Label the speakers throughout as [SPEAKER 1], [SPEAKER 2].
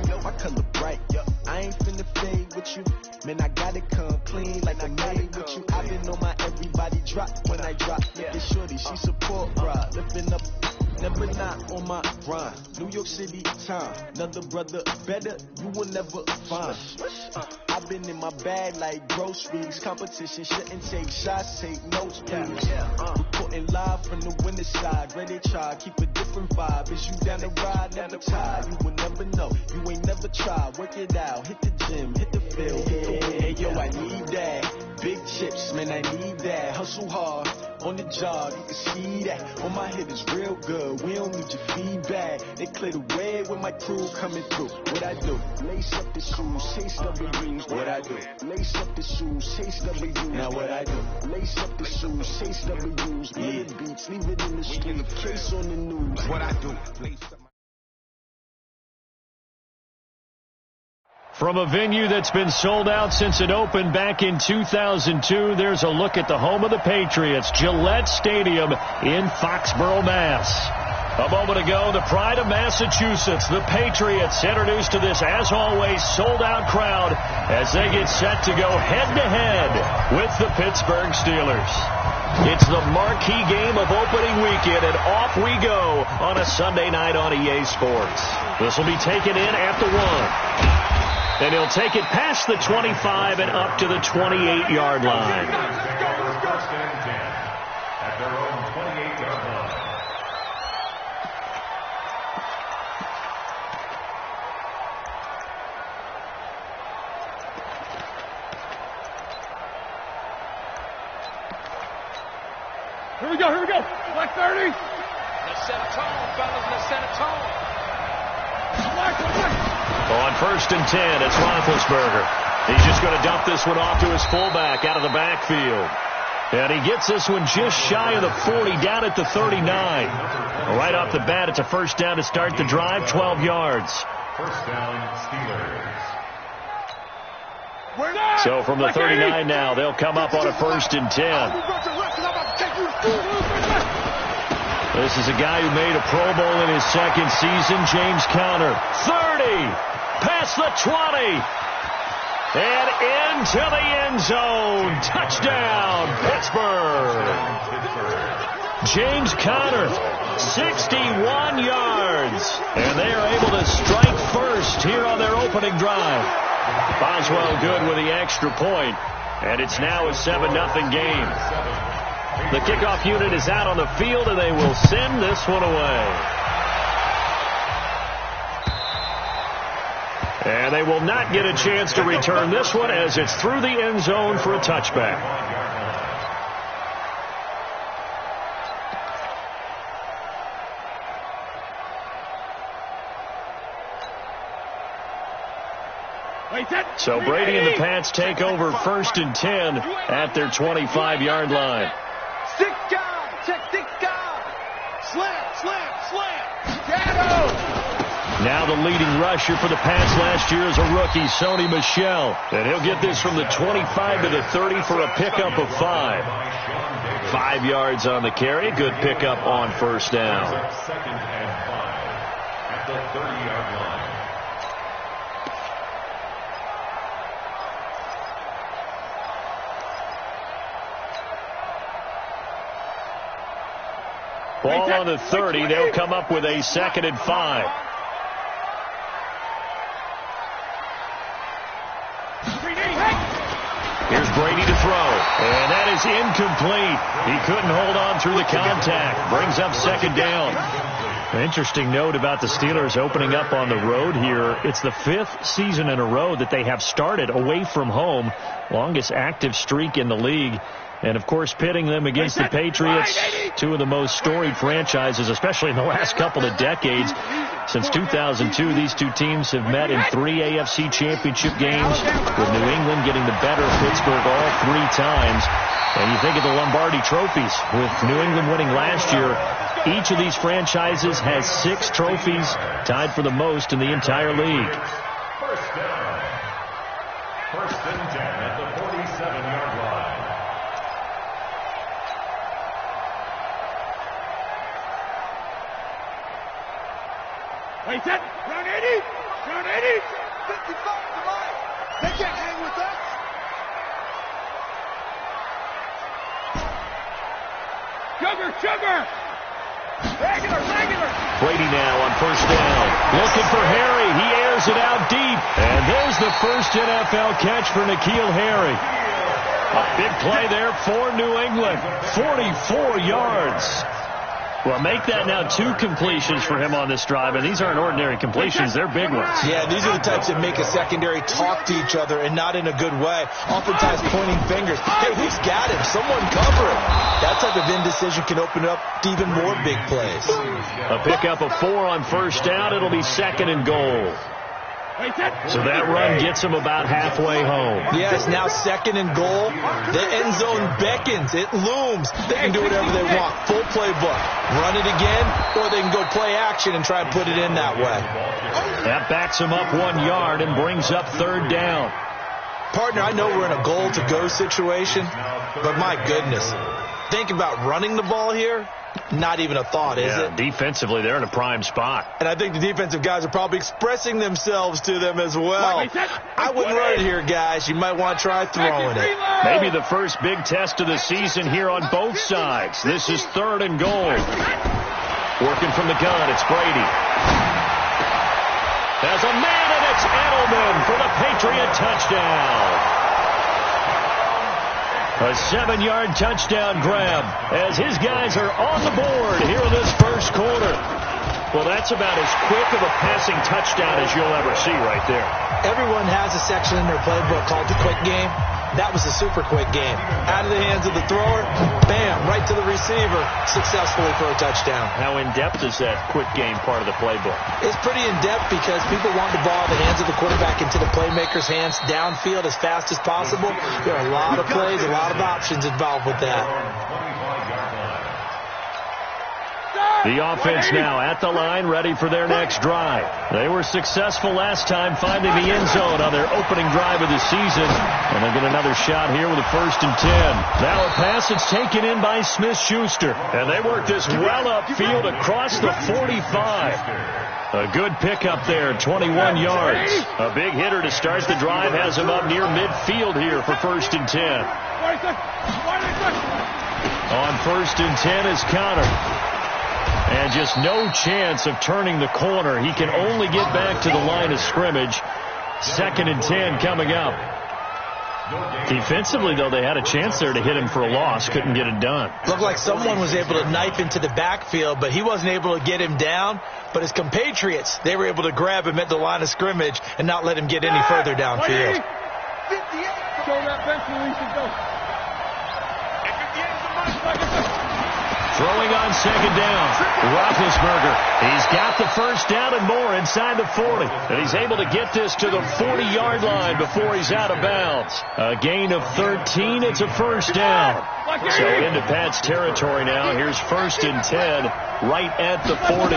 [SPEAKER 1] you. My color bright, I ain't finna fade with you. Man, I gotta come clean like I made it with you. I've been on my everybody drop when I drop. This shorty, she support ride, lifting up. Never not on my grind. New York City time. Another brother better, you will never find. I've been in my bag like groceries. Competition shouldn't take shots, take notes, please. Reporting live from the winter side. Ready to try, keep a different vibe. Is you down the ride, never tired. You will never know, you ain't never tried. Work it out, hit the gym, hit the field, hit the wind. Hey, yo, I need that. Big chips, man, I need that. Hustle hard. On the job, you can see that. On my head is real good. We don't need your feedback. They clear the way with my crew coming through. What I do? Lace up the shoes, chase W's. What I do? Lace up the shoes, chase W's. Now what I do? Lace up the shoes, chase W's. Play the beats, leave it in the street. Case on the news. What I do? Lace up.
[SPEAKER 2] From a venue that's been sold out since it opened back in 2002, there's a look at the home of the Patriots, Gillette Stadium in Foxborough, Mass. A moment ago, the pride of Massachusetts, the Patriots, introduced to this, as always, sold-out crowd as they get set to go head-to-head with the Pittsburgh Steelers. It's the marquee game of opening weekend, and off we go on a Sunday night on EA Sports. This will be taken in at the 1. And he'll take it past the 25 and up to the 28-yard line.
[SPEAKER 3] First and 10 at their own 28-yard line.
[SPEAKER 4] Here we go. Black 30.
[SPEAKER 5] Let's set a tone, fellas. Let's set a tone.
[SPEAKER 4] Black.
[SPEAKER 2] On first and 10, it's Roethlisberger. He's just going to dump this one off to his fullback out of the backfield. And he gets this one just shy of the 40, down at the 39. Right off the bat, it's a first down to start the drive, 12 yards.
[SPEAKER 3] First down, Steelers.
[SPEAKER 2] So from the 39 now, they'll come up on a first and 10. This is a guy who made a Pro Bowl in his second season, James Conner. 30. Past the 20. And into the end zone. Touchdown, Pittsburgh. James Conner, 61 yards. And they are able to strike first here on their opening drive. Boswell good with the extra point. And it's now a 7-0 game. The kickoff unit is out on the field, and they will send this one away. And they will not get a chance to return this one as it's through the end zone for a touchback. So Brady and the Pats take over first and 10 at their 25-yard line. Now the leading rusher for the Pats last year is a rookie, Sony Michel. And he'll get this from the 25 to the 30 for a pickup of 5. 5 yards on the carry. Good pickup on first down.
[SPEAKER 3] Second and 5 at the 30-yard line.
[SPEAKER 2] Ball on the 30. They'll come up with a second and 5. Here's Brady to throw. And that is incomplete. He couldn't hold on through the contact. Brings up second down. An interesting note about the Steelers opening up on the road here. It's the 5th season in a row that they have started away from home. Longest active streak in the league. And, of course, pitting them against the Patriots, two of the most storied franchises, especially in the last couple of decades. Since 2002, these two teams have met in 3 AFC championship games, with New England getting the better of Pittsburgh all 3 times. And you think of the Lombardi trophies, with New England winning last year. Each of these franchises has 6 trophies, tied for the most in the entire league.
[SPEAKER 3] First down. First and 10 at the 47-yard line.
[SPEAKER 4] Wait, set. Round 80. Round 80. Ready?
[SPEAKER 1] 55 to mine. They can't hang with us.
[SPEAKER 4] Sugar. Regular.
[SPEAKER 2] Brady now on first down. Looking for Harry. He airs it out deep. And there's the first NFL catch for N'Keal Harry. A big play there for New England. 44 yards. Well, make that now 2 completions for him on this drive, and these aren't ordinary completions. They're big ones.
[SPEAKER 6] Yeah, these are the types that make a secondary talk to each other and not in a good way. Oftentimes pointing fingers. Hey, who's got him? Someone cover him. That type of indecision can open up to even more big plays.
[SPEAKER 2] A pickup of 4 on first down. It'll be 2nd and goal. So that run gets him about halfway home.
[SPEAKER 6] Yeah, it's now 2nd and goal. The end zone beckons. It looms. They can do whatever they want. Full playbook. Run it again, or they can go play action and try and put it in that way.
[SPEAKER 2] That backs him up 1 yard and brings up 3rd down.
[SPEAKER 6] Partner, I know we're in a goal-to-go situation, but my goodness. Think about running the ball here. Not even a thought, is it?
[SPEAKER 2] Defensively, they're in a prime spot.
[SPEAKER 6] And I think the defensive guys are probably expressing themselves to them as well. I wouldn't run it here, guys. You might want to try throwing it.
[SPEAKER 2] Maybe the first big test of the season here on both sides. This is 3rd and goal. Working from the gun, it's Brady. There's a man, and it's Edelman for the Patriot touchdown. A 7-yard touchdown grab as his guys are on the board here in this first quarter. Well, that's about as quick of a passing touchdown as you'll ever see right there.
[SPEAKER 6] Everyone has a section in their playbook called the quick game. That was a super quick game. Out of the hands of the thrower, bam, right to the receiver, successfully for a touchdown.
[SPEAKER 2] How in-depth is that quick game part of the playbook?
[SPEAKER 6] It's pretty in-depth because people want the ball in the hands of the quarterback into the playmaker's hands downfield as fast as possible. There are a lot of plays, a lot of options involved with that.
[SPEAKER 2] The offense now at the line, ready for their next drive. They were successful last time finding the end zone on their opening drive of the season. And they'll get another shot here with a 1st and 10. Now a pass that's taken in by Smith-Schuster. And they work this well upfield across the 45. A good pickup there, 21 yards. A big hitter to start the drive has him up near midfield here for 1st and 10. On 1st and 10 is Connor. And just no chance of turning the corner. He can only get back to the line of scrimmage. 2nd and 10 coming up. Defensively, though, they had a chance there to hit him for a loss. Couldn't get it done.
[SPEAKER 6] Looked like someone was able to knife into the backfield, but he wasn't able to get him down. But his compatriots, they were able to grab him at the line of scrimmage and not let him get any further downfield.
[SPEAKER 1] 58.
[SPEAKER 4] Show that bench release and go.
[SPEAKER 2] Throwing on 2nd down, Roethlisberger. He's got the 1st down and more inside the 40. And he's able to get this to the 40-yard line before he's out of bounds. A gain of 13. It's a 1st down. So into Pat's territory now. Here's 1st and 10 right at the 40.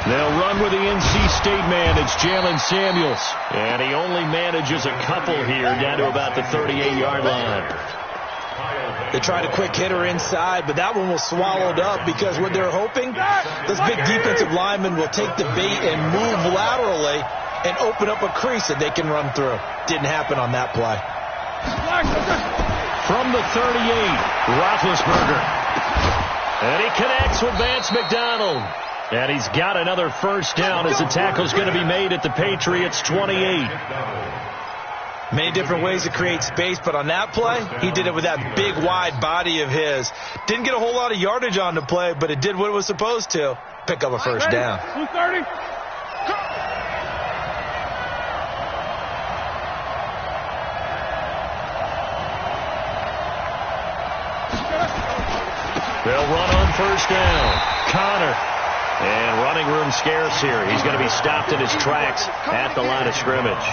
[SPEAKER 2] They'll run with the NC State man. It's Jalen Samuels. And he only manages a couple here down to about the 38-yard line.
[SPEAKER 6] They tried a quick hitter inside, but that one was swallowed up because what they're hoping, this big defensive lineman will take the bait and move laterally and open up a crease that they can run through. Didn't happen on that play.
[SPEAKER 2] From the 38, Roethlisberger. And he connects with Vance McDonald. And he's got another 1st down as the tackle's going to be made at the Patriots' 28.
[SPEAKER 6] Many different ways to create space, but on that play, he did it with that big, wide body of his. Didn't get a whole lot of yardage on the play, but it did what it was supposed to. Pick up a 1st down.
[SPEAKER 4] Who's starting?
[SPEAKER 2] They'll run on 1st down. Connor. And running room scarce here. He's going to be stopped in his tracks at the line of scrimmage.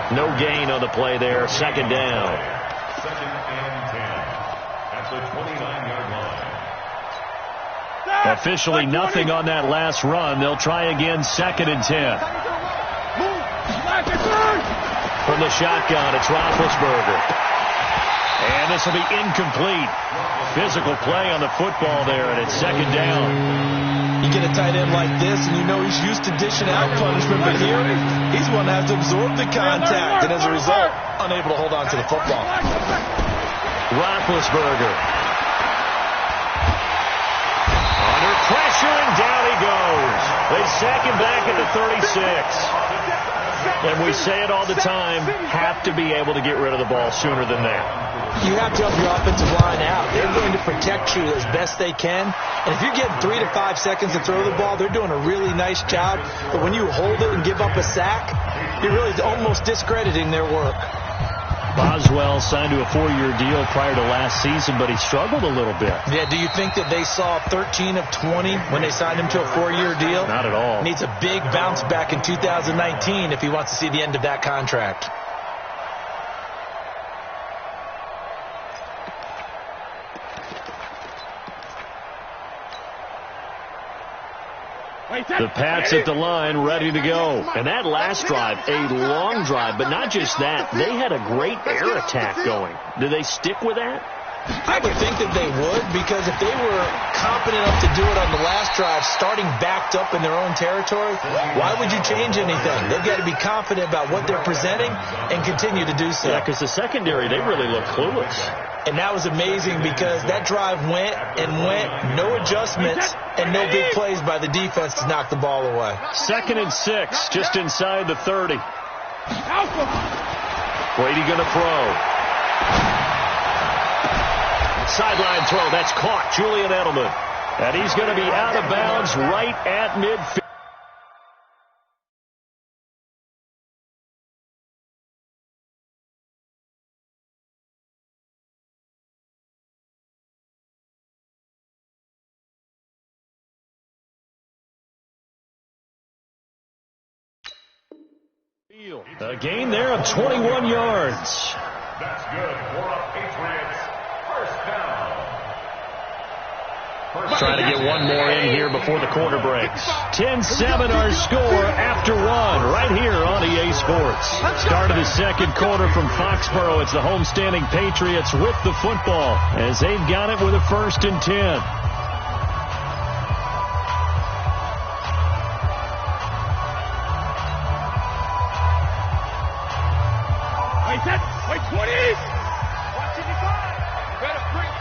[SPEAKER 2] No gain on the play there. 2nd down.
[SPEAKER 3] 2nd and 10 at the 29-yard line.
[SPEAKER 2] Officially nothing on that last run. They'll try again. 2nd and 10. From the shotgun, it's Roethlisberger. And this will be incomplete. Physical play on the football there, and it's 2nd down.
[SPEAKER 6] You get a tight end like this, and you know he's used to dishing out punishment, but here, he's one that has to absorb the contact, and as a result, unable to hold on to the football.
[SPEAKER 2] Roethlisberger. Under pressure, and down he goes. They sack him back at the 36. And we say it all the time, have to be able to get rid of the ball sooner than that.
[SPEAKER 6] You have to help your offensive line out. They're going to protect you as best they can. And if you're getting 3 to 5 seconds to throw the ball, they're doing a really nice job. But when you hold it and give up a sack, you're really almost discrediting their work.
[SPEAKER 2] Boswell signed to a 4-year deal prior to last season, but he struggled a little bit.
[SPEAKER 6] Yeah, do you think that they saw 13 of 20 when they signed him to a 4-year deal?
[SPEAKER 2] Not at all.
[SPEAKER 6] Needs a big bounce back in 2019 if he wants to see the end of that contract.
[SPEAKER 2] The Pats at the line, ready to go. And that last drive, a long drive, but not just that. They had a great air attack going. Do they stick with that?
[SPEAKER 6] I would think that they would, because if they were competent enough to do it on the last drive, starting backed up in their own territory, why would you change anything? They've got to be confident about what they're presenting and continue to do so.
[SPEAKER 2] Yeah, because the secondary, they really look clueless.
[SPEAKER 6] And that was amazing because that drive went and went, no adjustments, and no big plays by the defense to knock the ball away.
[SPEAKER 2] 2nd and 6, just inside the 30. Brady going to throw. Sideline throw, that's caught. Julian Edelman. And he's going to be out of bounds right at midfield. A gain there of 21 yards.
[SPEAKER 3] That's good for a Patriots first down.
[SPEAKER 2] Trying to get one more in here before the quarter breaks. 10-7 our score after one right here on EA Sports. Start of the second quarter from Foxborough. It's the homestanding Patriots with the football as they've got it with a 1st and 10.
[SPEAKER 4] Wait, 20s! Watch it, you better bring.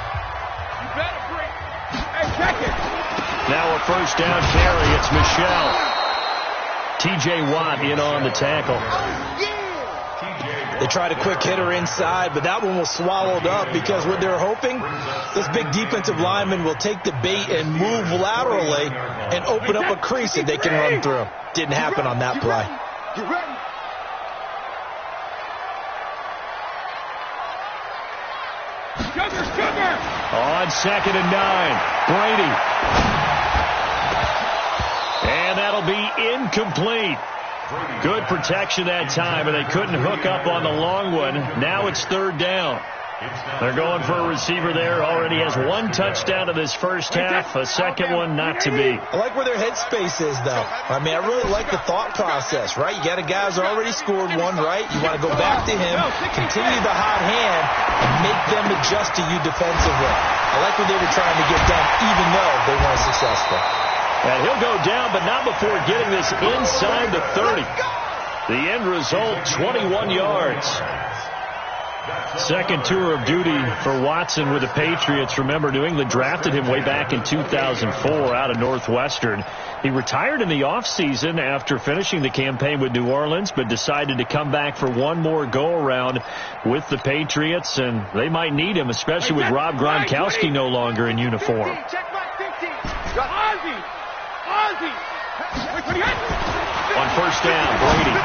[SPEAKER 4] You better bring. Hey, check it.
[SPEAKER 2] Now a first down carry. It's Michelle. T.J. Watt in on the tackle.
[SPEAKER 6] They tried a quick hitter inside, but that one was swallowed up because what they're hoping, this big defensive lineman will take the bait and move laterally and open up a crease that they can run through. Didn't happen on that play.
[SPEAKER 4] Get ready. Sugar!
[SPEAKER 2] On 2nd and 9, Brady. And that'll be incomplete. Good protection that time, and they couldn't hook up on the long one. Now it's 3rd down. They're going for a receiver there. Already has 1 touchdown in this first half. A second one not to be.
[SPEAKER 6] I like where their headspace is, though. I mean, I really like the thought process, right? You got a guy who's already scored one, right? You want to go back to him, continue the hot hand, and make them adjust to you defensively. I like what they were trying to get done, even though they weren't successful.
[SPEAKER 2] And he'll go down, but not before getting this inside the 30. The end result, 21 yards. Second tour of duty for Watson with the Patriots. Remember, New England drafted him way back in 2004 out of Northwestern. He retired in the offseason after finishing the campaign with New Orleans, but decided to come back for one more go-around with the Patriots, and they might need him, especially with Rob Gronkowski no longer in uniform. On first down, Brady.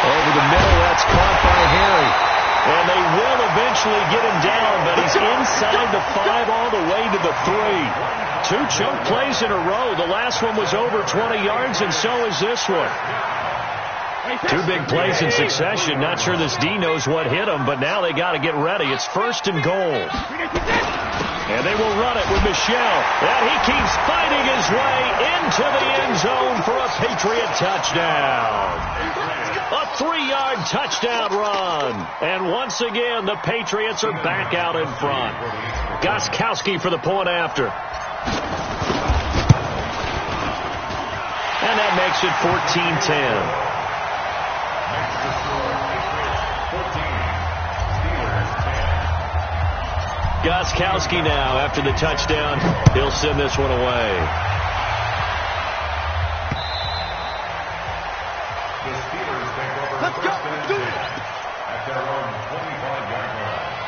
[SPEAKER 2] Over the middle, that's caught by Harry. And they will eventually get him down, but he's inside the 5 all the way to the 3. 2 chunk plays in a row. The last one was over 20 yards, and so is this one. 2 big plays in succession. Not sure this D knows what hit him, but now they got to get ready. It's 1st and goal. And they will run it with Michelle. And he keeps fighting his way into the end zone for a Patriot touchdown. A 3-yard touchdown run. And once again, the Patriots are back out in front. Gostkowski for the point after. And that makes it 14-10.
[SPEAKER 3] Next to score, Patriots 14, Steelers 10.
[SPEAKER 2] Gostkowski now, after the touchdown, he'll send this one away.
[SPEAKER 3] The Steelers take over first and 10 at their own 25-yard line.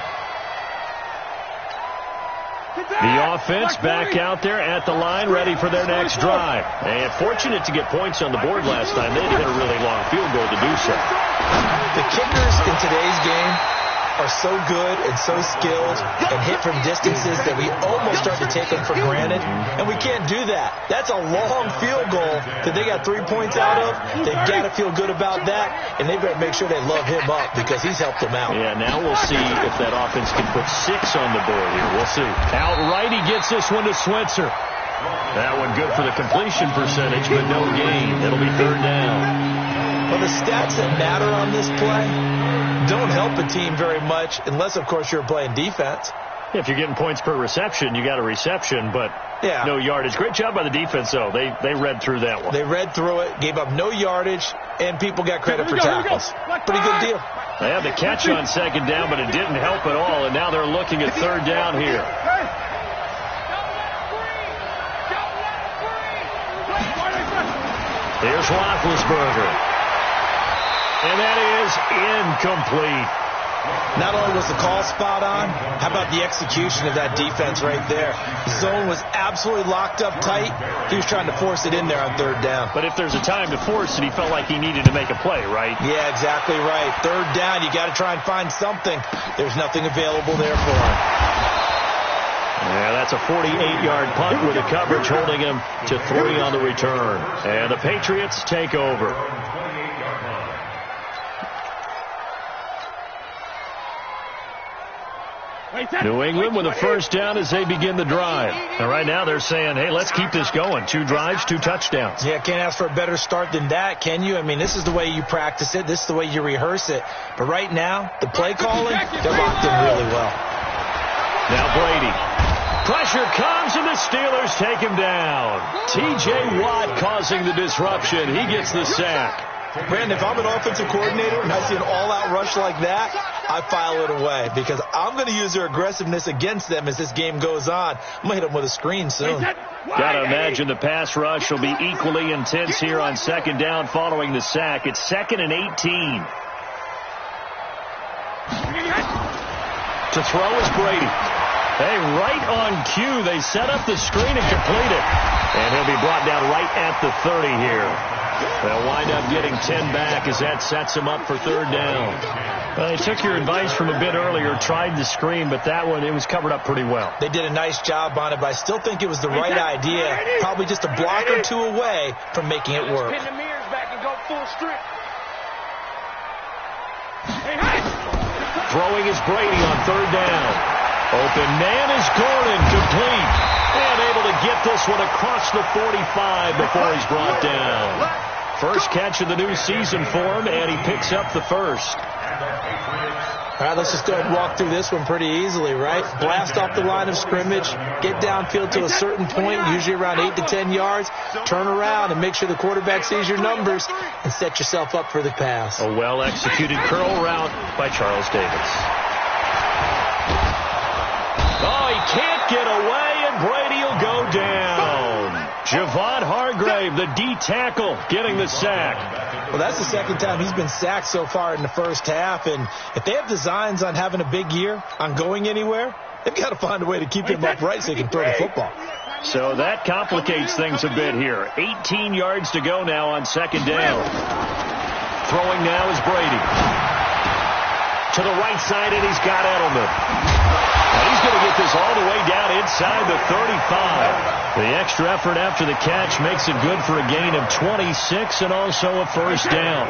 [SPEAKER 2] The offense back out there at the line, ready for their next drive. And fortunate to get points on the board last time. They hit a really long field goal to do so.
[SPEAKER 6] The kickers in today's game are so good and so skilled and hit from distances that we almost start to take them for granted, and we can't do that. That's a long field goal that they got 3 points out of. They've got to feel good about that, and they better make sure they love him up because he's helped them out.
[SPEAKER 2] Yeah, now we'll see if that offense can put 6 on the board here. We'll see. Outright, he gets this one to Switzer. That one good for the completion percentage, but no gain. It'll be third down.
[SPEAKER 6] Well, the stats that matter on this play don't help a team very much unless, of course, you're playing defense.
[SPEAKER 2] If you're getting points per reception, you got a reception, but no yardage. Great job by the defense, though. They read through that one.
[SPEAKER 6] They read through it, gave up no yardage, and people got credit for tackles. Pretty good deal.
[SPEAKER 2] They had the catch on second down, but it didn't help at all, and now they're looking at third down here. Here's Roethlisberger. And that is incomplete.
[SPEAKER 6] Not only was the call spot on, how about the execution of that defense right there? The zone was absolutely locked up tight. He was trying to force it in there on third down.
[SPEAKER 2] But if there's a time to force it, he felt like he needed to make a play, right?
[SPEAKER 6] Yeah, exactly right. Third down, you got to try and find something. There's nothing available there for him.
[SPEAKER 2] Yeah, that's a 48-yard punt with the coverage holding him to 3 on the return. And the Patriots take over. New England with a first down as they begin the drive. And right now they're saying, hey, let's keep this going. 2 drives, 2 touchdowns.
[SPEAKER 6] Yeah, can't ask for a better start than that, can you? I mean, this is the way you practice it. This is the way you rehearse it. But right now, the play calling, they're locked in really well.
[SPEAKER 2] Now Brady. Pressure comes, and the Steelers take him down. T.J. Watt causing the disruption. He gets the sack.
[SPEAKER 6] Brandon, if I'm an offensive coordinator and I see an all-out rush like that, I file it away because I'm going to use their aggressiveness against them as this game goes on. I'm going to hit them with a screen soon.
[SPEAKER 2] Got to imagine the pass rush will be equally intense here on second down following the sack. It's 2nd and 18. To throw is Brady. Hey, right on cue, they set up the screen and complete it. And he'll be brought down right at the 30 here. They'll wind up getting 10 back as that sets him up for third down. Well, they took your advice from a bit earlier, tried the screen, but that one, it was covered up pretty well.
[SPEAKER 6] They did a nice job on it, but I still think it was the right idea. Probably just a block or 2 away from making it work.
[SPEAKER 5] Pin the mirrors back and go full strip.
[SPEAKER 2] Throwing is Brady on third down. Open man is Gordon, complete. And able to get this one across the 45 before he's brought down. First catch of the new season for him, and he picks up the first.
[SPEAKER 6] All right, let's just go ahead and walk through this one pretty easily, right? Blast off the line of scrimmage, get downfield to a certain point, usually around 8 to 10 yards, turn around and make sure the quarterback sees your numbers and set yourself up for the pass.
[SPEAKER 2] A well-executed curl route by Charles Davis. Oh, he can't get away, and Brady will go down. Javon Hargrave, the D tackle, getting the sack.
[SPEAKER 6] Well, that's the second time he's been sacked so far in the first half, and if they have designs on having a big year, on going anywhere, they've got to find a way to keep him upright so he can throw the football.
[SPEAKER 2] So that complicates things a bit here. 18 yards to go now on second down. Throwing now is Brady. To the right side, and he's got Edelman. And he's going to get this all the way down inside the 35. The extra effort after the catch makes it good for a gain of 26 and also a first down.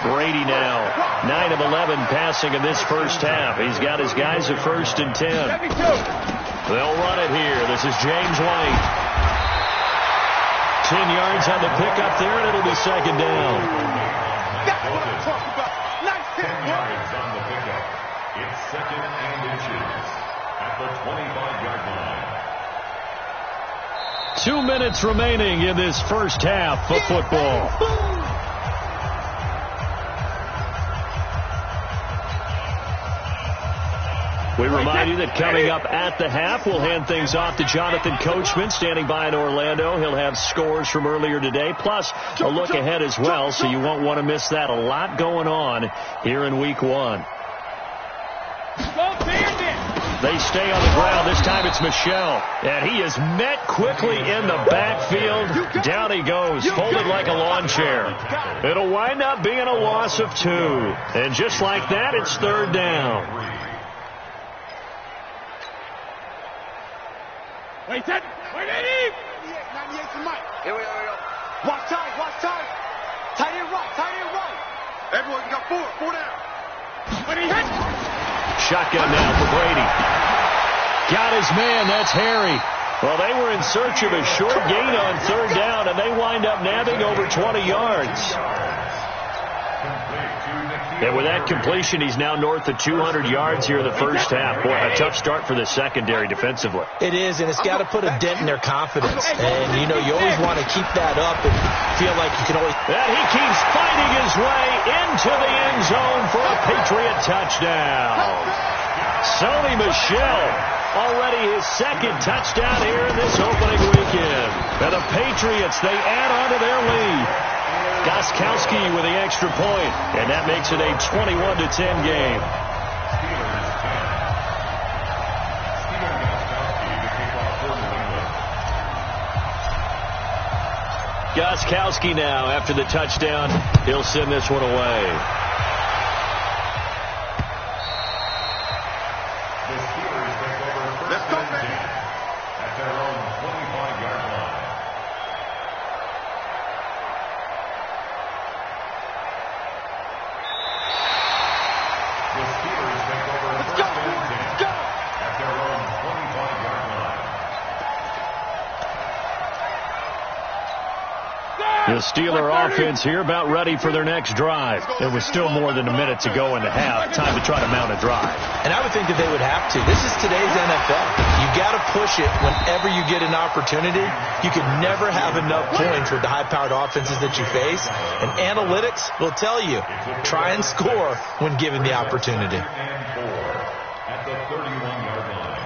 [SPEAKER 2] Brady now, 9 of 11 passing in this first half. He's got his guys at 1st and 10. They'll run it here. This is James White. 10 yards on the pickup there, and it'll be second down.
[SPEAKER 3] That's what I'm talking about. Nice 10 yards on the pickup. It's 2nd and inches at the 25-yard line.
[SPEAKER 2] 2 minutes remaining in this first half of football. We remind you that coming up at the half, we'll hand things off to Jonathan Coachman, standing by in Orlando. He'll have scores from earlier today, plus a look ahead as well, so you won't want to miss that. A lot going on here in Week 1. They stay on the ground. This time it's Michel. And he is met quickly in the backfield. Down he goes, folded like a lawn chair. It'll wind up being a loss of 2. And just like that, it's third down.
[SPEAKER 4] Wait, set. Wait, 98 to Mike.
[SPEAKER 5] Here we go. Watch time. Tight end right. Everyone, you got 4 down.
[SPEAKER 4] When he hit.
[SPEAKER 2] Shotgun now for Brady. Got his man. That's Harry. Well, they were in search of a short gain on third down, and they wind up nabbing over 20 yards. And with that completion, he's now north of 200 yards here in the first half. Boy, a tough start for the secondary defensively.
[SPEAKER 6] It is, and it's got to put a dent in their confidence. And, you always want to keep that up and feel like you can always...
[SPEAKER 2] And he keeps fighting his way into the end zone for a Patriot touchdown. Sonny Michel, already his second touchdown here in this opening weekend. And the Patriots, they add on to their lead. Gostkowski with the extra point, and that makes it a 21-10 game. Gostkowski now, after the touchdown, he'll send this one away.
[SPEAKER 5] Let's go, baby.
[SPEAKER 3] At their own 25-yard line. The Steelers take over first and 10 at their own 25-yard line.
[SPEAKER 2] The Steeler offense here about ready for their next drive. There was still more than a minute to go in the half. Time to try to mount a drive.
[SPEAKER 6] And I would think that they would have to. This is today's NFL. You got to push it whenever you get an opportunity. You can never have enough points with the high-powered offenses that you face. And analytics will tell you, try and score when given the opportunity.
[SPEAKER 3] And 4 at the 31-yard line.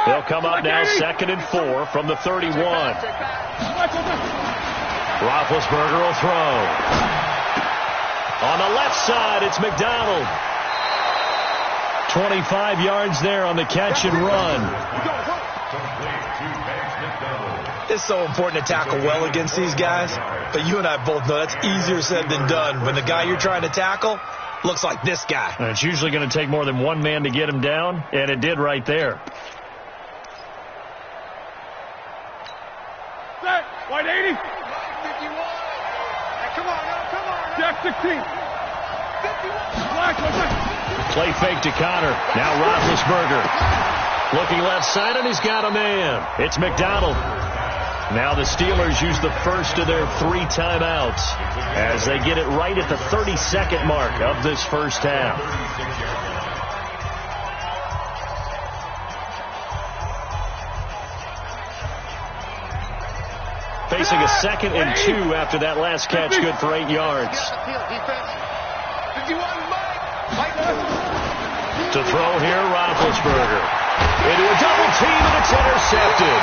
[SPEAKER 2] They'll come up now 2nd and 4 from the 31. Roethlisberger will throw. On the left side, it's McDonald. 25 yards there on the catch and run.
[SPEAKER 6] It's so important to tackle well against these guys, but you and I both know that's easier said than done when the guy you're trying to tackle looks like this guy.
[SPEAKER 2] And it's usually going to take more than one man to get him down, and it did right there.
[SPEAKER 4] White 80.
[SPEAKER 5] 51. Hey, come on.
[SPEAKER 4] Jack 16. 51.
[SPEAKER 2] Play fake to Connor. Now Roethlisberger. Looking left side, and he's got a man. It's McDonald. Now the Steelers use the first of their 3 timeouts as they get it right at the 32nd mark of this first half. Facing a 2nd and 2 after that last catch, good for 8 yards. To throw here, Roethlisberger. Into a double team, and it's intercepted.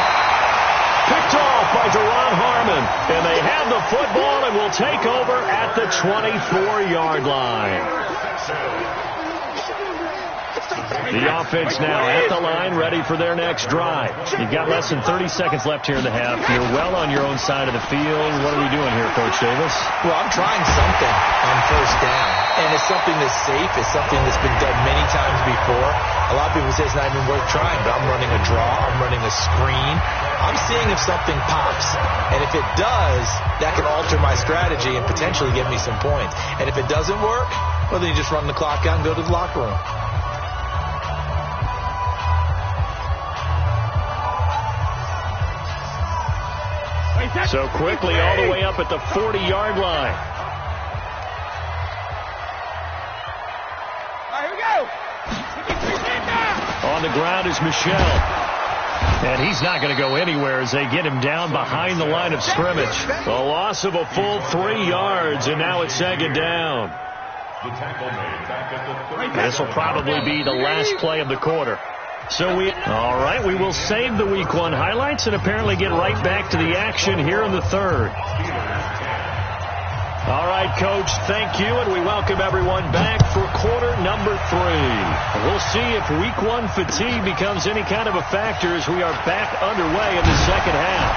[SPEAKER 2] Picked off by Deron Harmon. And they have the football and will take over at the 24-yard line. The offense now at the line, ready for their next drive. You've got less than 30 seconds left here in the half. You're well on your own side of the field. What are we doing here, Coach Davis?
[SPEAKER 6] Well, I'm trying something on first down. And it's something that's safe. It's something that's been done many times before. A lot of people say it's not even worth trying, but I'm running a draw. I'm running a screen. I'm seeing if something pops. And if it does, that can alter my strategy and potentially get me some points. And if it doesn't work, well, then you just run the clock out and go to the locker room.
[SPEAKER 2] So quickly all the way up at the 40-yard line.
[SPEAKER 4] Here we go.
[SPEAKER 2] On the ground is Michel. And he's not going to go anywhere as they get him down behind the line of scrimmage. A loss of a full 3 yards, and now it's second down. This will probably be the last play of the quarter. All right, we will save the Week 1 highlights and apparently get right back to the action here in the third. All right, Coach, thank you, and we welcome everyone back for quarter number 3. We'll see if Week 1 fatigue becomes any kind of a factor as we are back underway in the second half.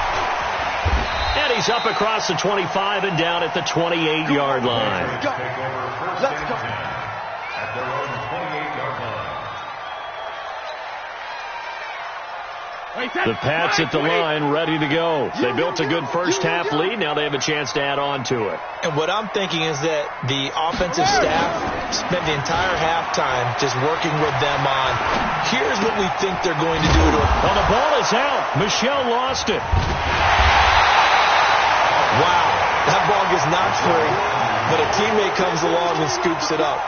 [SPEAKER 2] And he's up across the 25 and down at the 28-yard line.
[SPEAKER 5] Let's go.
[SPEAKER 3] At their own 28-yard line.
[SPEAKER 2] The Pats at the line, ready to go. They built a good first half lead. Now they have a chance to add on to it.
[SPEAKER 6] And what I'm thinking is that the offensive staff spent the entire halftime just working with them on, here's what we think they're going to do to it.
[SPEAKER 2] Well, the ball is out. Michel lost it.
[SPEAKER 6] Wow, that ball gets knocked free, but a teammate comes along and scoops it up.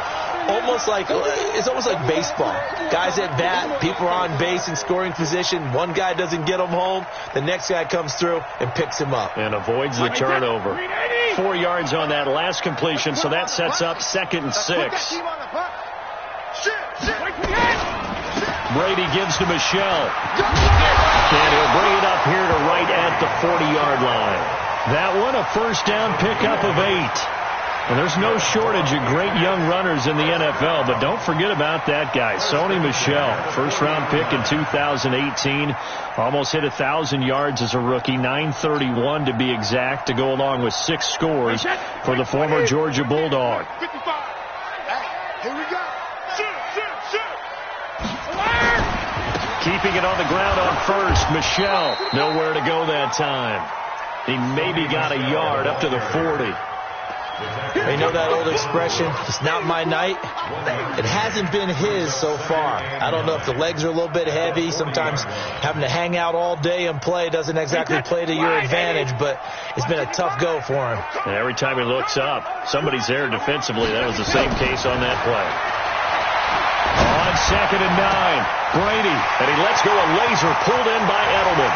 [SPEAKER 6] It's almost like baseball. Guys at bat, people are on base in scoring position. One guy doesn't get him home. The next guy comes through and picks him up.
[SPEAKER 2] And avoids the turnover. 4 yards on that last completion, so that sets up 2nd and 6. Brady gives to Michel. And he'll bring it up here to right at the 40-yard line. That one, a first down pickup of 8. And there's no shortage of great young runners in the NFL, but don't forget about that guy, Sony Michel. First-round pick in 2018. Almost hit 1,000 yards as a rookie, 931 to be exact, to go along with 6 scores for the former Georgia Bulldog.
[SPEAKER 5] 55. Here we go.
[SPEAKER 2] Keeping it on the ground on first, Michel. Nowhere to go that time. He maybe got a yard up to the 40.
[SPEAKER 6] They know that old expression, it's not my night. It hasn't been his so far. I don't know if the legs are a little bit heavy. Sometimes having to hang out all day and play doesn't exactly play to your advantage, but it's been a tough go for him.
[SPEAKER 2] And every time he looks up, somebody's there defensively. That was the same case on that play. On 2nd and 9, Brady, and he lets go a laser pulled in by Edelman.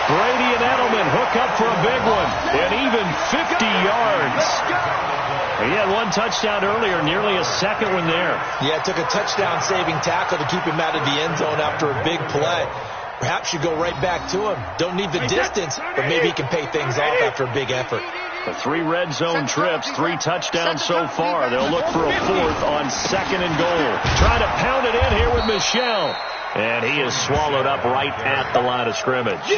[SPEAKER 2] Brady and Edelman hook up for a big one, and even 50 yards. He had 1 touchdown earlier, nearly a second one there.
[SPEAKER 6] Yeah, it took a touchdown-saving tackle to keep him out of the end zone after a big play. Perhaps you go right back to him. Don't need the distance, but maybe he can pay things off after a big effort.
[SPEAKER 2] The 3 red zone trips, 3 touchdowns so far. They'll look for a 4th on 2nd and goal. Try to pound it in here with Michel. And he is swallowed up right at the line of scrimmage.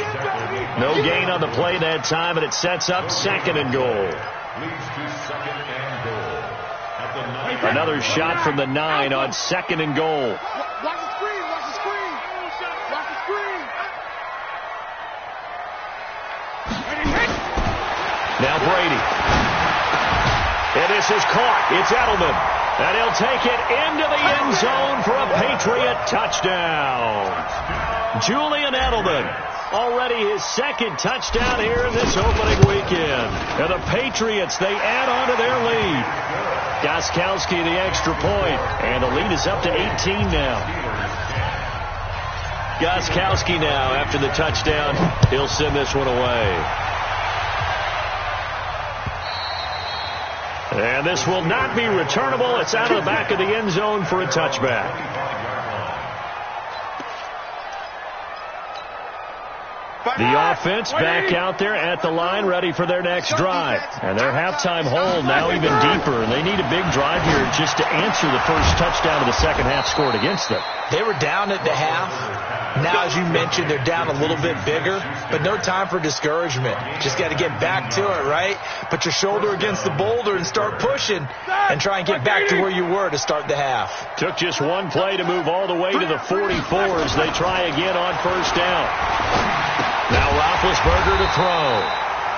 [SPEAKER 2] No gain on the play that time, and it sets up 2nd and goal. Another shot from the 9 on 2nd and goal.
[SPEAKER 5] Watch the screen. Watch the screen. Watch the screen.
[SPEAKER 2] Now Brady. And this is caught. It's Edelman. And he'll take it into the end zone for a Patriot touchdown. Julian Edelman, already his 2nd touchdown here in this opening weekend. And the Patriots, they add on to their lead. Gostkowski the extra point, and the lead is up to 18 now. Gostkowski now, after the touchdown, he'll send this one away. And this will not be returnable. It's out of the back of the end zone for a touchback. The offense back out there at the line, ready for their next drive. And their halftime hole now even deeper. And they need a big drive here just to answer the first touchdown of the second half scored against them.
[SPEAKER 6] They were down at the half. Now, as you mentioned, they're down a little bit bigger, but no time for discouragement. Just got to get back to it, right? Put your shoulder against the boulder and start pushing and try and get back to where you were to start the half.
[SPEAKER 2] Took just 1 play to move all the way to the 44 as they try again on first down. Now Roethlisberger to throw.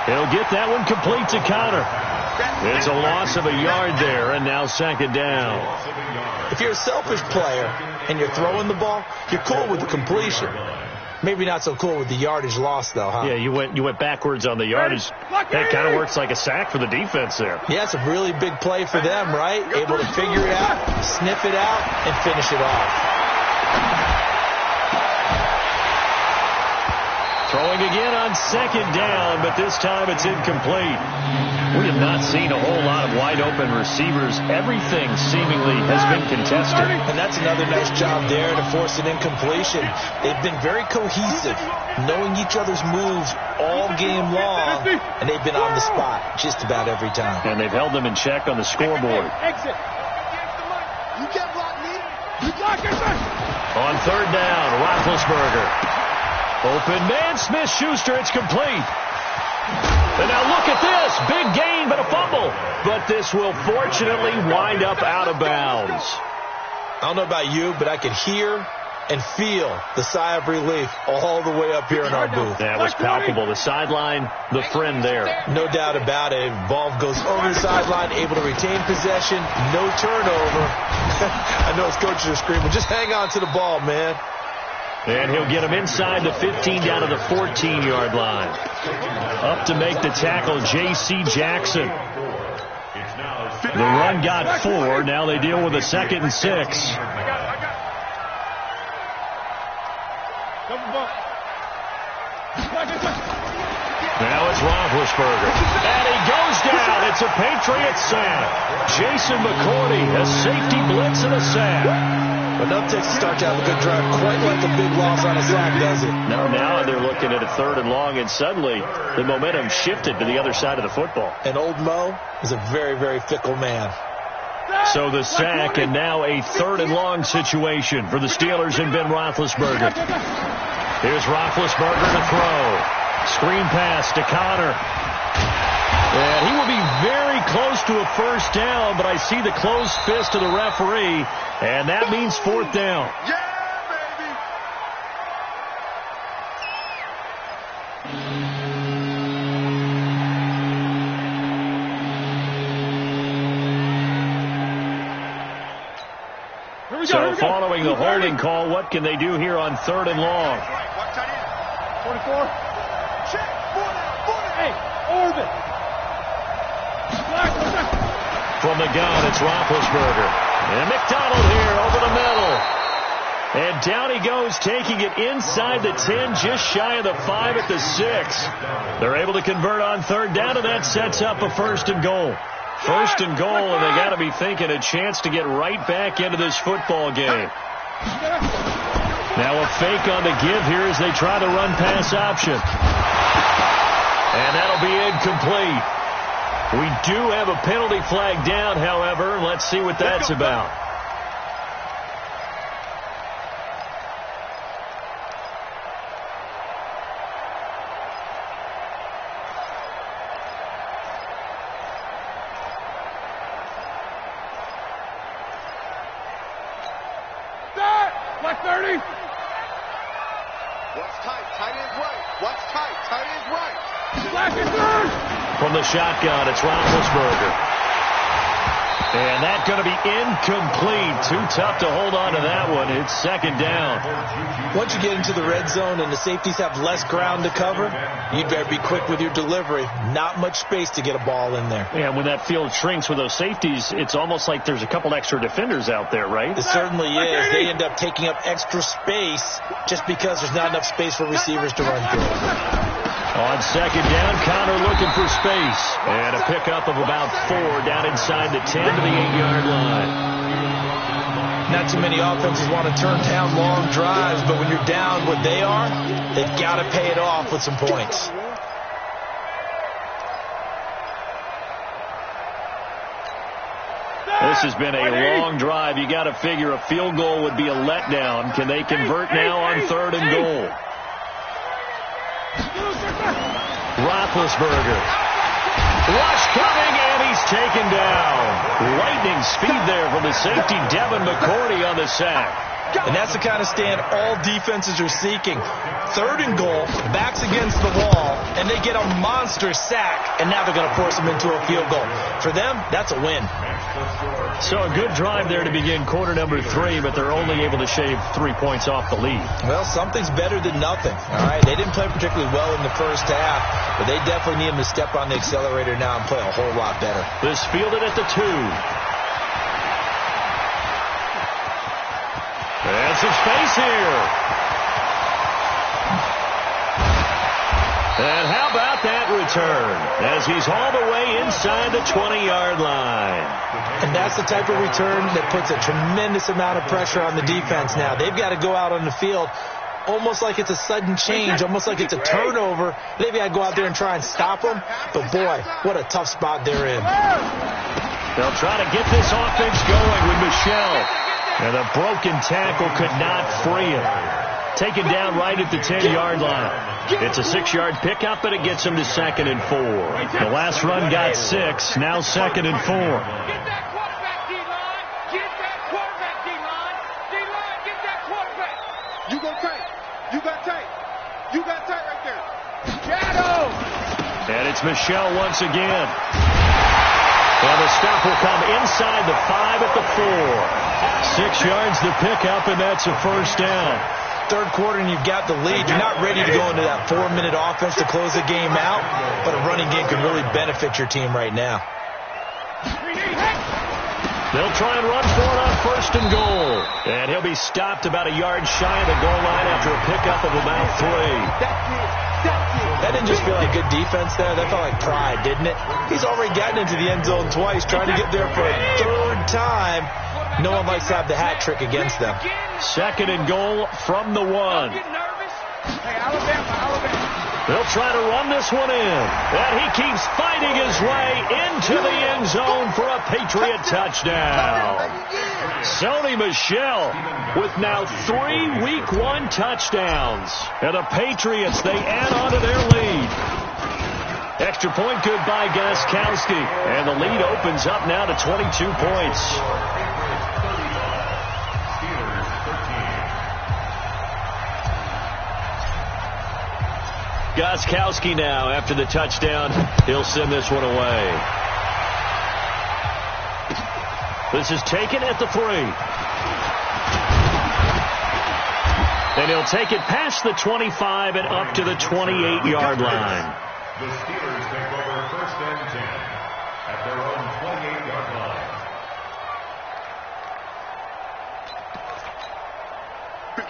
[SPEAKER 2] He'll get that one complete to Connor. It's a loss of a yard there, and now 2nd down.
[SPEAKER 6] If you're a selfish player and you're throwing the ball, you're cool with the completion. Maybe not so cool with the yardage loss, though, huh?
[SPEAKER 2] Yeah, you went backwards on the yardage. That kind of works like a sack for the defense there.
[SPEAKER 6] Yeah, it's a really big play for them, right? Able to figure it out, sniff it out, and finish it off.
[SPEAKER 2] Throwing again on second down, but this time it's incomplete. We have not seen a whole lot of wide-open receivers. Everything seemingly has been contested.
[SPEAKER 6] And that's another nice job there to force an incompletion. They've been very cohesive, knowing each other's moves all game long, and they've been on the spot just about every time.
[SPEAKER 2] And they've held them in check on the scoreboard.
[SPEAKER 4] Exit.
[SPEAKER 5] You can't block me.
[SPEAKER 2] On third down, Roethlisberger. Open man, Smith-Schuster, it's complete. And now look at this, big gain but a fumble. But this will fortunately wind up out of bounds.
[SPEAKER 6] I don't know about you, but I could hear and feel the sigh of relief all the way up here in our booth.
[SPEAKER 2] That was palpable. The sideline, the friend there.
[SPEAKER 6] No doubt about it. Ball goes over the sideline, able to retain possession, no turnover. I know his coaches are screaming, just hang on to the ball, man.
[SPEAKER 2] And he'll get him inside the 15 down to the 14-yard line. Up to make the tackle, J.C. Jackson. The run got 4. Now they deal with a 2nd and 6. Now it's Roethlisberger. And he goes down. It's a Patriots sack. Jason McCourty, a safety blitz and a sack.
[SPEAKER 6] But nothing takes to start to have a good drive quite like a big loss on a sack, does it?
[SPEAKER 2] No, now they're looking at a 3rd and long, and suddenly the momentum shifted to the other side of the football.
[SPEAKER 6] And old Mo is a very, very fickle man.
[SPEAKER 2] So the sack, and now a 3rd and long situation for the Steelers and Ben Roethlisberger. Here's Roethlisberger to throw. Screen pass to Connor. And he will be very close to a 1st down, but I see the closed fist of the referee, and that means 4th down.
[SPEAKER 5] Yeah, baby.
[SPEAKER 2] So following the holding call, what can they do here on 3rd and long?
[SPEAKER 4] 44. Check. 48. Orbit.
[SPEAKER 2] From the gun, it's Roethlisberger. And McDonald here over the middle. And down he goes, taking it inside the 10, just shy of the 5 at the 6. They're able to convert on 3rd down, and that sets up a 1st and goal. 1st and goal, and they got to be thinking a chance to get right back into this football game. Now a fake on the give here as they try the run-pass option. And that'll be incomplete. We do have a penalty flag down, however. Let's see what that's about.
[SPEAKER 4] Black 30.
[SPEAKER 5] What's tight? Tight end's right. What's tight? Tight end's right.
[SPEAKER 4] Black is third.
[SPEAKER 2] From the shotgun, it's Roethlisberger. And that's going to be incomplete. Too tough to hold on to that one. It's 2nd down.
[SPEAKER 6] Once you get into the red zone and the safeties have less ground to cover, you'd better be quick with your delivery. Not much space to get a ball in there.
[SPEAKER 2] And when that field shrinks with those safeties, it's almost like there's a couple extra defenders out there, right?
[SPEAKER 6] It certainly is. They end up taking up extra space just because there's not enough space for receivers to run through.
[SPEAKER 2] On 2nd down, Connor looking for space. And a pickup of about 4 down inside the 10 to the 8-yard line.
[SPEAKER 6] Not too many offenses want to turn down long drives, but when you're down what they are, they've got to pay it off with some points.
[SPEAKER 2] This has been a long drive. You got to figure a field goal would be a letdown. Can they convert now on 3rd and goal? Roethlisberger. Rush coming, and he's taken down. Lightning speed there from the safety, Devin McCourty, on the sack.
[SPEAKER 6] And that's the kind of stand all defenses are seeking. 3rd and goal, backs against the wall, and they get a monster sack, and now they're going to force them into a field goal. For them, that's a win.
[SPEAKER 2] So a good drive there to begin quarter number 3, but they're only able to shave 3 points off the lead.
[SPEAKER 6] Well, something's better than nothing. All right, they didn't play particularly well in the first half, but they definitely need them to step on the accelerator now and play a whole lot better.
[SPEAKER 2] This fielded at the 2. And some space here. And how about that return as he's all the way inside the 20-yard line.
[SPEAKER 6] And that's the type of return that puts a tremendous amount of pressure on the defense now. They've got to go out on the field almost like it's a sudden change, almost like it's a turnover. They've got to go out there and try and stop them. But, boy, what a tough spot they're in.
[SPEAKER 2] They'll try to get this offense going with Michelle. And a broken tackle could not free him. Taken down right at the 10-yard line. It's a 6-yard pickup, and it gets him to 2nd and 4. The last run got 6, now 2nd and 4.
[SPEAKER 4] Get that quarterback, D-line. Get that quarterback, D-line. D-line, get that quarterback.
[SPEAKER 5] You go tight. You got tight. You got tight right there.
[SPEAKER 4] Shadow.
[SPEAKER 2] And it's Michelle once again. And the stop will come inside the 5 at the 4. 6 yards to pick up, and that's a first down.
[SPEAKER 6] Third quarter and you've got the lead. You're not ready to go into that 4-minute offense to close the game out, but a running game can really benefit your team right now.
[SPEAKER 2] They'll try and run for it on 1st and goal. And he'll be stopped about a yard shy of the goal line after a pickup of about 3.
[SPEAKER 6] That didn't just feel like good defense there. That felt like pride, didn't it? He's already gotten into the end zone twice, trying to get there for a 3rd time. No one likes to have the hat trick against them.
[SPEAKER 2] 2nd and goal from the 1.
[SPEAKER 4] Hey, Alabama.
[SPEAKER 2] They'll try to run this one in. And he keeps fighting his way into the end zone for a Patriot touchdown. Sony Michel with now 3 Week 1 touchdowns. And the Patriots, they add on to their lead. Extra point good by Gostkowski. And the lead opens up now to 22 points. Gostkowski now, after the touchdown, he'll send this one away. This is taken at the 3. And he'll take it past the 25 and up to the 28-yard line.
[SPEAKER 3] The Steelers take over 1st and 10 at their own 28-yard line.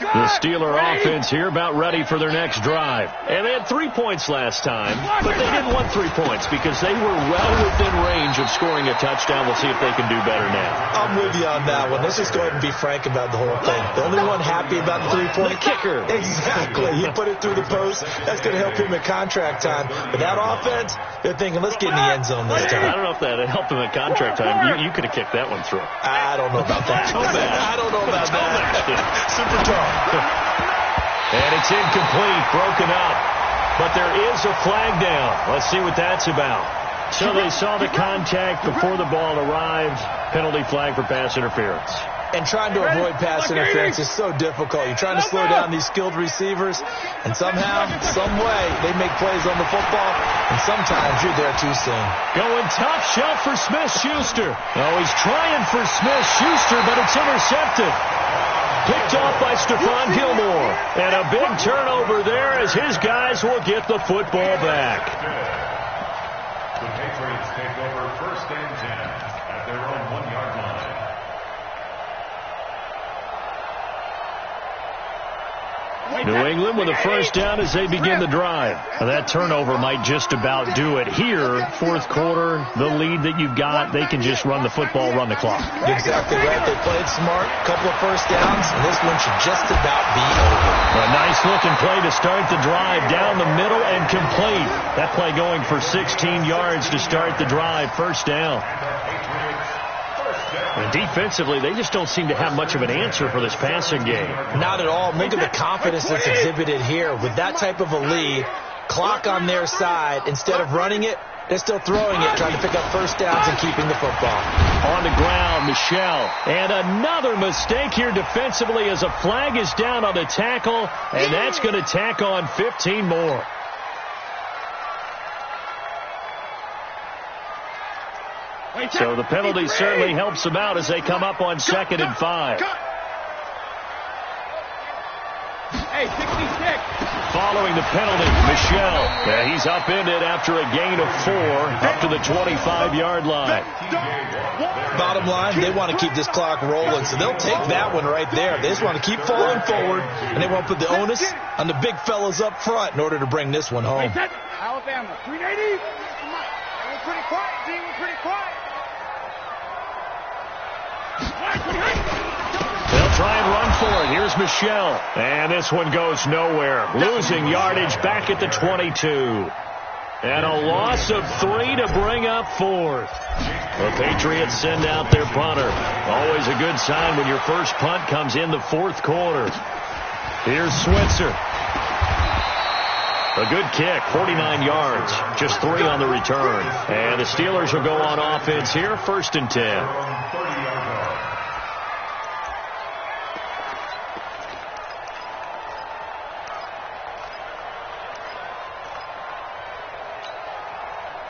[SPEAKER 2] The Steeler offense here about ready for their next drive. And they had 3 points last time, but they didn't want 3 points because they were well within range of scoring a touchdown. We'll see if they can do better now.
[SPEAKER 6] I'm with you on that one. Let's just go ahead and be frank about the whole thing. The only one happy about the 3-point
[SPEAKER 2] kicker.
[SPEAKER 6] Exactly. He put it through the post. That's going to help him at contract time. But that offense, they're thinking, let's get in the end zone this time.
[SPEAKER 2] I don't know if that helped him at contract time. You could have kicked that one through.
[SPEAKER 6] I don't know about that. I don't know about that. Super tough.
[SPEAKER 2] And it's incomplete, broken up. But there is a flag down. Let's see what that's about. So they saw the contact before the ball arrived. Penalty flag for pass interference.
[SPEAKER 6] And trying to avoid pass interference is so difficult. You're trying to slow down these skilled receivers, and somehow, some way, they make plays on the football, and sometimes you're there too soon.
[SPEAKER 2] Going top shelf for Smith-Schuster. Oh, he's trying for Smith-Schuster, but it's intercepted. Picked off by Stephon Gilmore. And a big turnover there as his guys will get the football back.
[SPEAKER 3] The Patriots take over 1st and 10 at their own 1-yard line.
[SPEAKER 2] New England with a first down as they begin the drive. Now that turnover might just about do it. Here, 4th quarter, the lead that you've got, they can just run the football, run the clock.
[SPEAKER 6] Exactly right. They played smart, couple of first downs, and this one should just about be over.
[SPEAKER 2] A nice-looking play to start the drive, down the middle and complete. That play going for 16 yards to start the drive, first down. And defensively, they just don't seem to have much of an answer for this passing game.
[SPEAKER 6] Not at all. Look at the confidence that's exhibited here. With that type of a lead, clock on their side, instead of running it, they're still throwing it, trying to pick up first downs and keeping the football.
[SPEAKER 2] On the ground, Michel. And another mistake here defensively as a flag is down on the tackle, and that's going to tack on 15 more. So the penalty certainly helps them out as they come up on 2nd and 5.
[SPEAKER 4] Hey, 66.
[SPEAKER 2] Following the penalty, Michelle. Yeah, he's upended after a gain of 4 up to the 25-yard line.
[SPEAKER 6] Bottom line, they want to keep this clock rolling, so they'll take that one right there. They just want to keep falling forward, and they want to put the onus on the big fellas up front in order to bring this one home.
[SPEAKER 4] Alabama, 380.
[SPEAKER 5] We're pretty quiet, D. We're pretty quiet.
[SPEAKER 2] They'll try and run for it. Here's Michelle. And this one goes nowhere. Losing yardage back at the 22. And a loss of 3 to bring up 4th. The Patriots send out their punter. Always a good sign when your first punt comes in the 4th quarter. Here's Switzer. A good kick, 49 yards, just 3 on the return. And the Steelers will go on offense here, 1st and 10.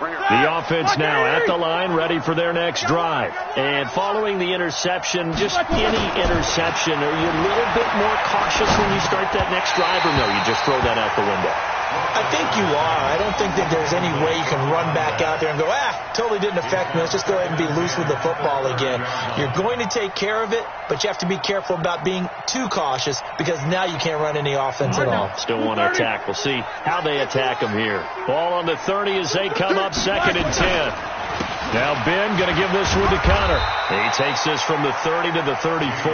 [SPEAKER 2] The offense now at the line, ready for their next drive. And following the interception, just any interception, are you a little bit more cautious when you start that next drive, or no, you just throw that out the window?
[SPEAKER 6] I think you are. I don't think that there's any way you can run back out there and go, totally didn't affect me. Let's just go ahead and be loose with the football again. You're going to take care of it, but you have to be careful about being too cautious because now you can't run any offense at all.
[SPEAKER 2] Still want to attack. We'll see how they attack them here. Ball on the 30 as they come up 2nd and 10. Now Ben going to give this one to Connor. He takes this from the 30 to the 34.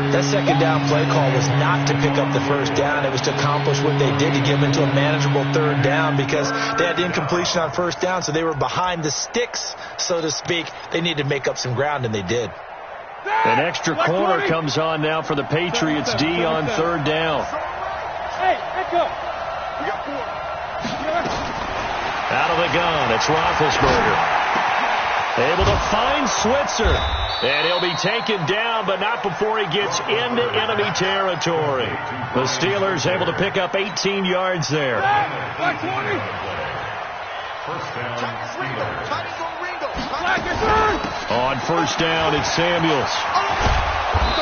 [SPEAKER 6] That 2nd down play call was not to pick up the 1st down. It was to accomplish what they did, to give into a manageable 3rd down because they had incompletion on 1st down, so they were behind the sticks, so to speak. They needed to make up some ground, and they did.
[SPEAKER 2] An extra corner comes on now for the Patriots D on 3rd down.
[SPEAKER 4] Hey, let's go. We got 4.
[SPEAKER 2] Out of the gun, it's Roethlisberger. Able to find Switzer. And he'll be taken down, but not before he gets into enemy territory. The Steelers able to pick up 18 yards there. On 1st down, it's Samuels.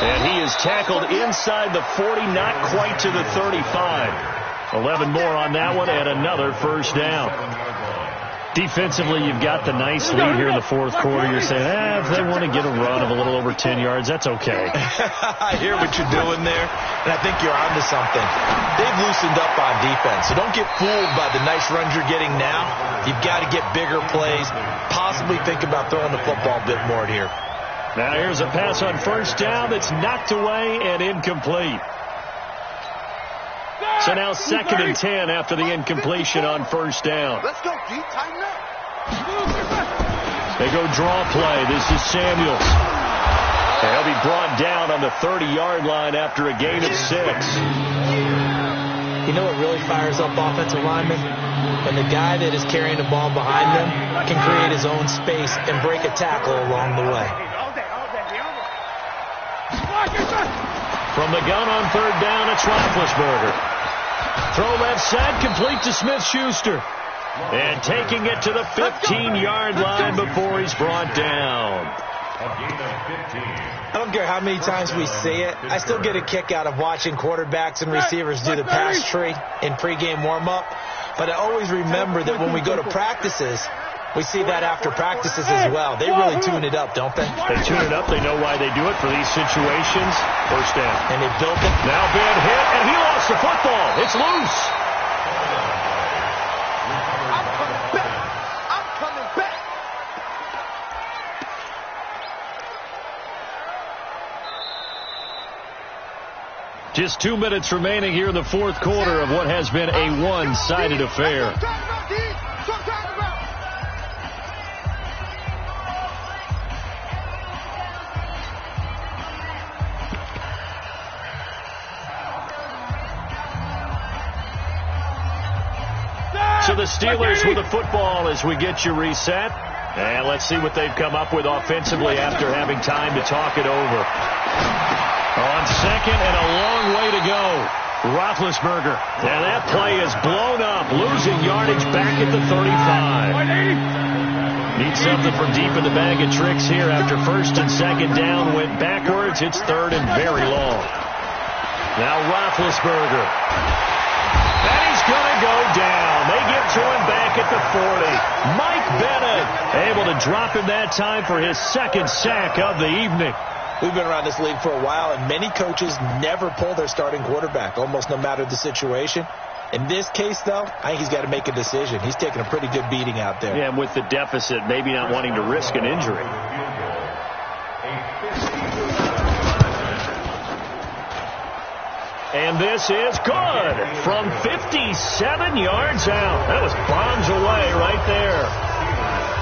[SPEAKER 2] And he is tackled inside the 40, not quite to the 35. 11 more on that one, and another 1st down. Defensively, you've got the nice lead here in the 4th quarter. You're saying, if they want to get a run of a little over 10 yards, that's okay.
[SPEAKER 6] I hear what you're doing there, and I think you're onto something. They've loosened up on defense, so don't get fooled by the nice runs you're getting now. You've got to get bigger plays, possibly think about throwing the football a bit more here.
[SPEAKER 2] Now here's a pass on 1st down that's knocked away and incomplete. So now 2nd and 10 after the incompletion on 1st down.
[SPEAKER 5] Let's go, D. Tighten up.
[SPEAKER 2] They go draw play. This is Samuels. And he'll be brought down on the 30-yard line after a gain of 6.
[SPEAKER 6] You know what really fires up offensive linemen? When the guy that is carrying the ball behind them can create his own space and break a tackle along the way.
[SPEAKER 2] From the gun on 3rd down, it's Roethlisberger. Throw left side, complete to Smith-Schuster. And taking it to the 15-yard line before he's brought down.
[SPEAKER 6] I don't care how many times we see it. I still get a kick out of watching quarterbacks and receivers do the pass tree in pregame warm-up. But I always remember that when we go to practices, we see that after practices as well. They really tune it up, don't they?
[SPEAKER 2] They tune it up. They know why they do it for these situations. 1st down.
[SPEAKER 6] And they built it.
[SPEAKER 2] Now Ben hit, and he lost the football. It's loose.
[SPEAKER 5] I'm coming back.
[SPEAKER 2] Just 2 minutes remaining here in the 4th quarter of what has been a one-sided affair. So the Steelers with the football as we get you reset. And let's see what they've come up with offensively after having time to talk it over. On 2nd and a long way to go. Roethlisberger. And that play is blown up, losing yardage back at the 35. Need something from deep in the bag of tricks here after first and second down went backwards. It's third and very long. Now Roethlisberger. And he's going to go down. They get to him back at the 40. Mike Bennett able to drop him that time for his second sack of the evening.
[SPEAKER 6] We've been around this league for a while, and many coaches never pull their starting quarterback, almost no matter the situation. In this case, though, I think he's got to make a decision. He's taking a pretty good beating out there.
[SPEAKER 2] Yeah, and with the deficit, maybe not wanting to risk an injury. And this is good from 57 yards out. That was bombs away right there.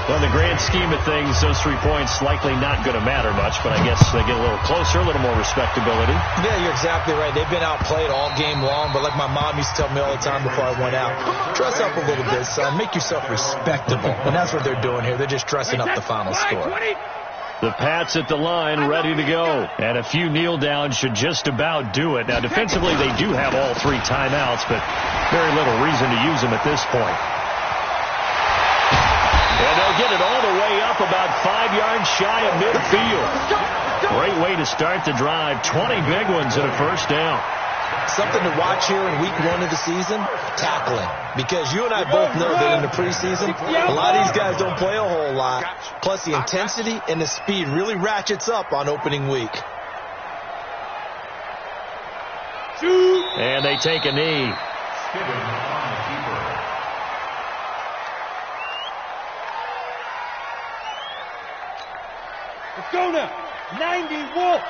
[SPEAKER 2] Well, in the grand scheme of things, those 3 points likely not going to matter much, but I guess they get a little closer, a little more respectability.
[SPEAKER 6] Yeah, you're exactly right. They've been outplayed all game long, but like my mom used to tell me all the time before I went out, dress up a little bit, son. Make yourself respectable. And that's what they're doing here. They're just dressing up the final score.
[SPEAKER 2] The Pats at the line, ready to go. And a few kneel downs should just about do it. Now, defensively, they do have all 3 timeouts, but very little reason to use them at this point. And they'll get it all the way up about 5 yards shy of midfield. Great way to start the drive. 20 big ones and a first down.
[SPEAKER 6] Something to watch here in week 1 of the season, tackling. Because you and I both know that in the preseason, a lot of these guys don't play a whole lot. Plus the intensity and the speed really ratchets up on opening week.
[SPEAKER 2] And they take a knee.
[SPEAKER 4] Let's go now. 90 Wolf.